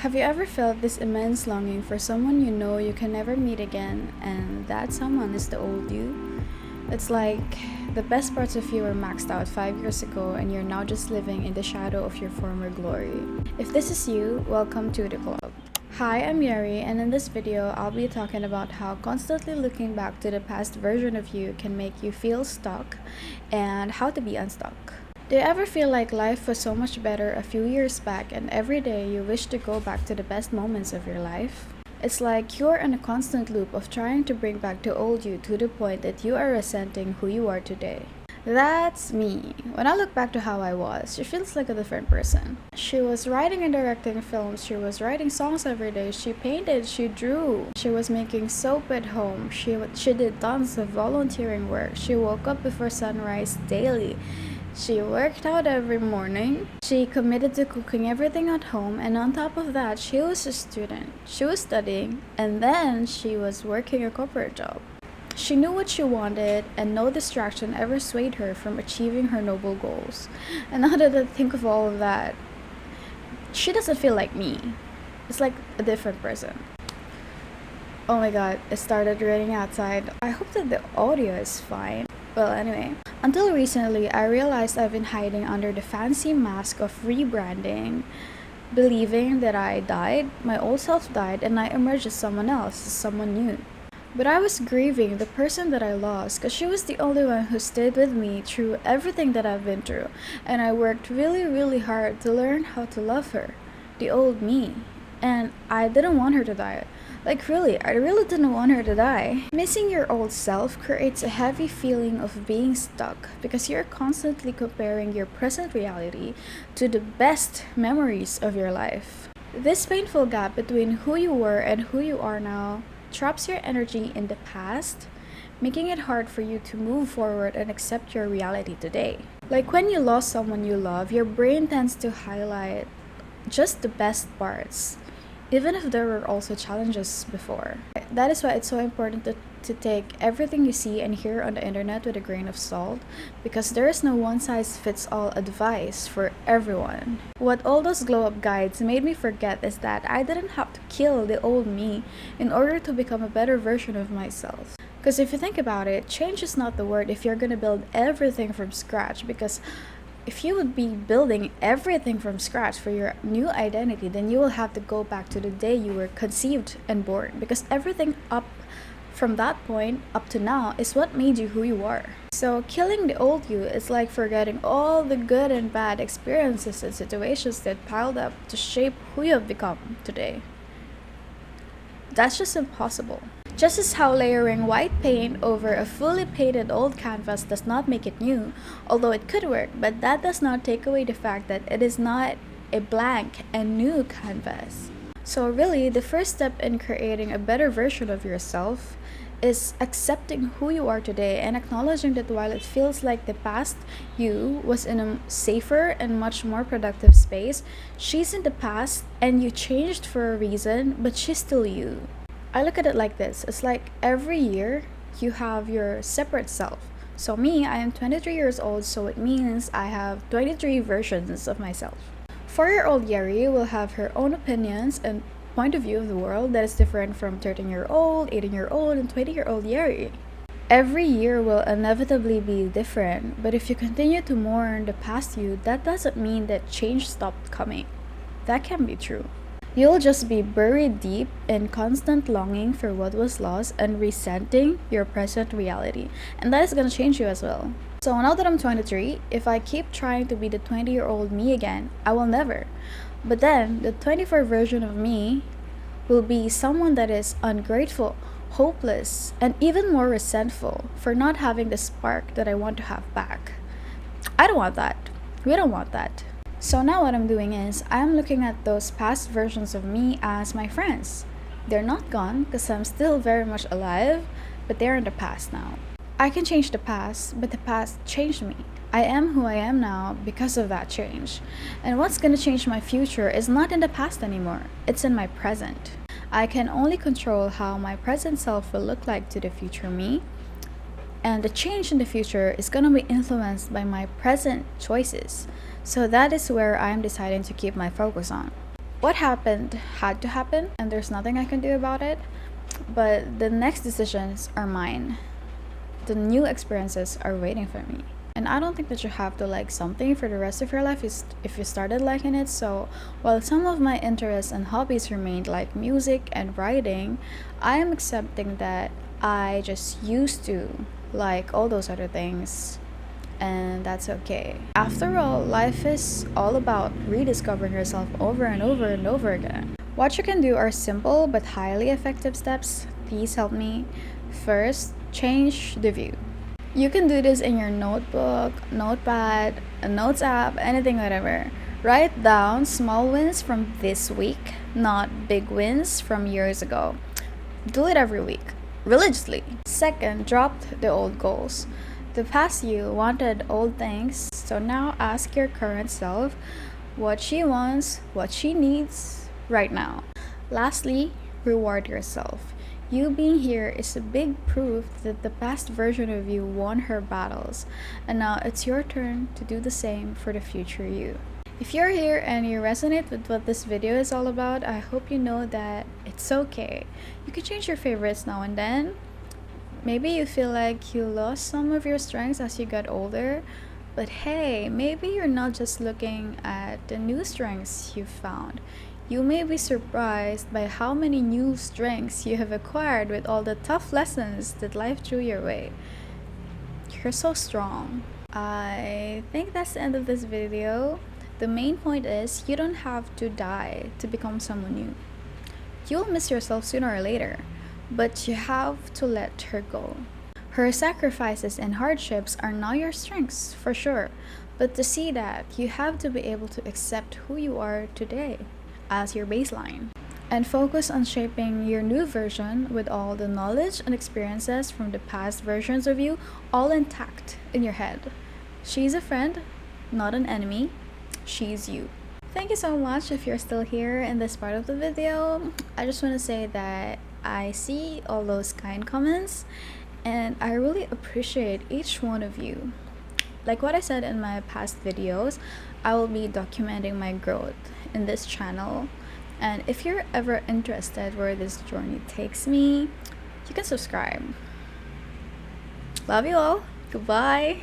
Have you ever felt this immense longing for someone you know you can never meet again, and that someone is the old you? It's like the best parts of you were maxed out 5 years ago, and you're now just living in the shadow of your former glory. If this is you, welcome to the club. Hi, I'm Yeri, and in this video, I'll be talking about how constantly looking back to the past version of you can make you feel stuck and how to be unstuck. Do you ever feel like life was so much better a few years back and every day you wish to go back to the best moments of your life? It's like you're in a constant loop of trying to bring back the old you to the point that you are resenting who you are today. That's me. When I look back to how I was, she feels like a different person. She was writing and directing films, she was writing songs every day, she painted, she drew, she was making soap at home, she did tons of volunteering work, she woke up before sunrise daily. She worked out every morning. She committed to cooking everything at home, and on top of that, she was a student. She was studying, and then she was working a corporate job. She knew what she wanted, and no distraction ever swayed her from achieving her noble goals. And now that I think of all of that, she doesn't feel like me. It's like a different person. Oh my god, it started raining outside. I hope that the audio is fine. Well, anyway, until recently, I realized I've been hiding under the fancy mask of rebranding, believing that I died, my old self died, and I emerged as someone else, as someone new. But I was grieving the person that I lost because she was the only one who stayed with me through everything that I've been through, and I worked really, really hard to learn how to love her, the old me. And I didn't want her to die. Like really, I really didn't want her to die. Missing your old self creates a heavy feeling of being stuck because you're constantly comparing your present reality to the best memories of your life. This painful gap between who you were and who you are now traps your energy in the past, making it hard for you to move forward and accept your reality today. Like when you lost someone you love, your brain tends to highlight just the best parts, even if there were also challenges before. That is why it's so important to take everything you see and hear on the internet with a grain of salt, because there is no one-size-fits-all advice for everyone. What all those glow-up guides made me forget is that I didn't have to kill the old me in order to become a better version of myself. Because if you think about it, change is not the word if you're gonna build everything from scratch, because if you would be building everything from scratch for your new identity, then you will have to go back to the day you were conceived and born, because everything up from that point up to now is what made you who you are. So killing the old you is like forgetting all the good and bad experiences and situations that piled up to shape who you have become today. That's just impossible. Just as how layering white paint over a fully painted old canvas does not make it new, although it could work, but that does not take away the fact that it is not a blank and new canvas. So really, the first step in creating a better version of yourself is accepting who you are today and acknowledging that while it feels like the past you was in a safer and much more productive space, she's in the past and you changed for a reason, but she's still you. I look at it like this. It's like every year you have your separate self. So me, I am 23 years old, so it means I have 23 versions of myself. 4-year-old Yeri will have her own opinions and point of view of the world that is different from 13-year-old, 18-year-old, and 20-year-old Yeri. Every year will inevitably be different, but if you continue to mourn the past you, that doesn't mean that change stopped coming. That can be true. You'll just be buried deep in constant longing for what was lost and resenting your present reality. And that is going to change you as well. So now that I'm 23, if I keep trying to be the 20-year-old me again, I will never. But then, the 24 version of me will be someone that is ungrateful, hopeless, and even more resentful for not having the spark that I want to have back. I don't want that. We don't want that. So now what I'm doing is, I'm looking at those past versions of me as my friends. They're not gone because I'm still very much alive, but they're in the past now. I can change the past, but the past changed me. I am who I am now because of that change. And what's gonna change my future is not in the past anymore, it's in my present. I can only control how my present self will look like to the future me, and the change in the future is gonna be influenced by my present choices. So that is where I'm deciding to keep my focus on. What happened had to happen, and there's nothing I can do about it. But the next decisions are mine. The new experiences are waiting for me. And I don't think that you have to like something for the rest of your life if you started liking it. So while some of my interests and hobbies remained like music and writing, I am accepting that I just used to like all those other things. And that's okay. After all, life is all about rediscovering yourself over and over and over again. What you can do are simple but highly effective steps. These help me. First, change the view. You can do this in your notebook, notepad, a notes app, anything, whatever. Write down small wins from this week, not big wins from years ago. Do it every week, religiously. Second, drop the old goals. The past you wanted old things, so now ask your current self what she wants, what she needs right now. Lastly, reward yourself. You being here is a big proof that the past version of you won her battles, and now it's your turn to do the same for the future you. If you're here and you resonate with what this video is all about, I hope you know that it's okay. You can change your favorites now and then. Maybe you feel like you lost some of your strengths as you got older, but hey, maybe you're not just looking at the new strengths you found. You may be surprised by how many new strengths you have acquired with all the tough lessons that life threw your way. You're so strong. I think that's the end of this video. The main point is you don't have to die to become someone new. You'll miss yourself sooner or later, but you have to let her go. Her sacrifices and hardships are not your strengths, for sure, but to see that, you have to be able to accept who you are today as your baseline and focus on shaping your new version with all the knowledge and experiences from the past versions of you all intact in your head. She's a friend, not an enemy. She's you. Thank you so much if you're still here in this part of the video. I just want to say that I see all those kind comments and I really appreciate each one of you. Like what I said in my past videos, I will be documenting my growth in this channel, and if you're ever interested where this journey takes me, you can subscribe. Love you all. Goodbye.